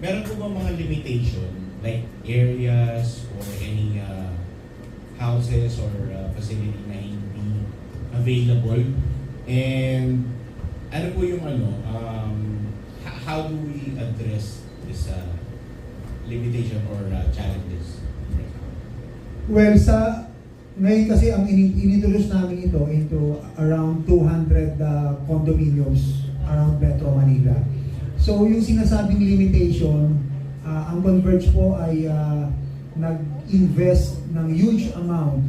meron po ba mga limitation like areas or any houses or facility na hindi available? And ano po yung how do we address this limitation or challenges? Well, ngayon kasi ang inintroduce namin ito into around 200 condominiums around Metro Manila. So yung sinasabing limitation, ang Converge po ay nag-invest ng huge amount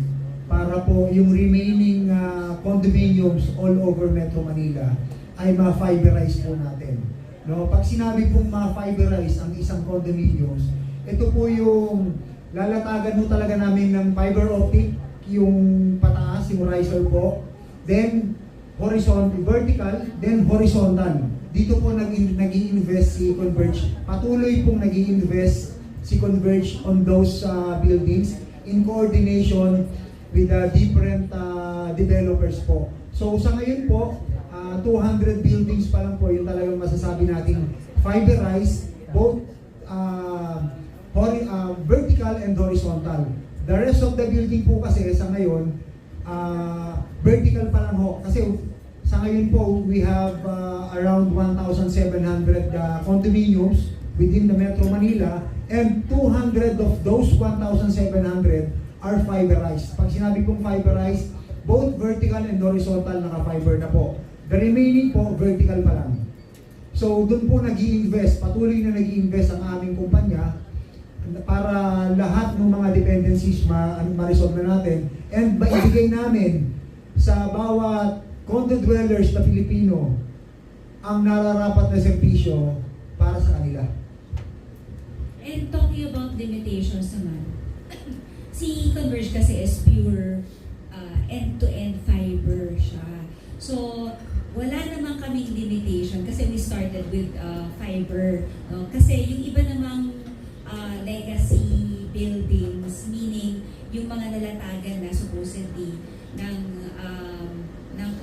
para po yung remaining condominiums all over Metro Manila ay ma-fiberize po natin. No, pag sinabi pong ma-fiberize ang isang condominiums, ito po yung lalatagan mo talaga namin ng fiber optic, yung pataas, yung riser po, then vertical, then horizontal. Dito po nag-i-invest si Converge. Patuloy pong nag-i-invest si Converge on those buildings in coordination with the different developers po. So sa ngayon po, 200 buildings pa lang po yung talagang masasabi nating fiberized, both vertical and horizontal. The rest of the building po kasi sa ngayon, vertical pa lang ho. Kasi sa ngayon po, we have around 1,700 condominiums within the Metro Manila, and 200 of those 1,700 are fiberized. Pag sinabi kong fiberized, both vertical and horizontal naka-fiber na po. The remaining po, vertical pa lang. So doon po nag-i-invest, patuloy na nag-i-invest ang aming kumpanya para lahat ng mga dependencies ma-resolve na natin and maibigay namin sa bawat condo dwellers na Pilipino ang nararapat na serbisyo para sa kanila. And talking about limitations naman, si Converge kasi is pure end-to-end fiber siya. So, wala naman kaming limitation kasi we started with fiber. No? Kasi yung iba namang legacy buildings, meaning yung mga nalatagan na supposedly ng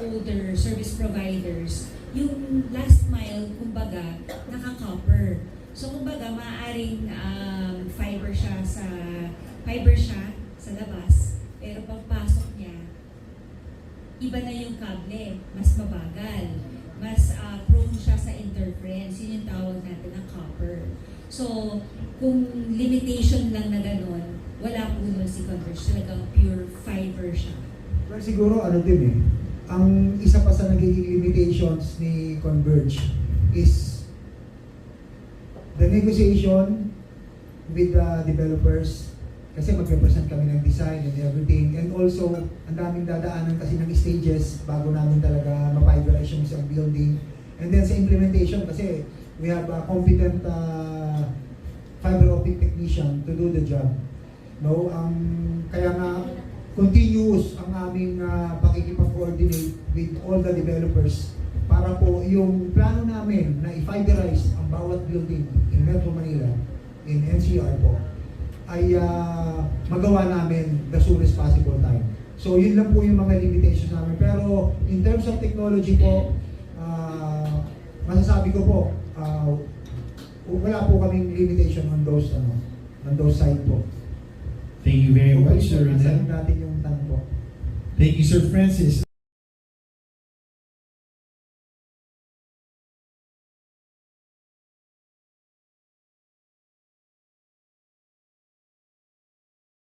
older service providers, yung last mile, kumbaga, naka-copper. So, kumbaga, maaaring fiber siya sa labas, pero pagpasok niya, iba na yung kable, mas mabagal, mas prone siya sa interference, yun yung tawag natin na copper. So, kung limitation lang na gano'n, wala po nun si Converge, talagang pure fiber siya. Well, siguro ang isa pa sa nagiging limitations ni Converge is the negotiation with the developers, kasi mag-represent kami ng design and everything, and also ang daming dadaanan kasi ng stages bago namin talaga ma-fiberize yung isang building, and then sa implementation kasi we have a competent fiber optic technician to do the job. No, kaya nga continuous ang aming pakikipag-coordinate with all the developers para po yung plano namin na i-fiberize ang bawat building in Metro Manila, in NCR po, ay magawa namin the soonest possible time. So yun lang po yung mga limitations namin. Pero in terms of technology po, masasabi ko po, wala po kaming limitation on those side po. Thank you very much, Sir Rodel. Natin yung tanong po. Thank you, Sir Francis.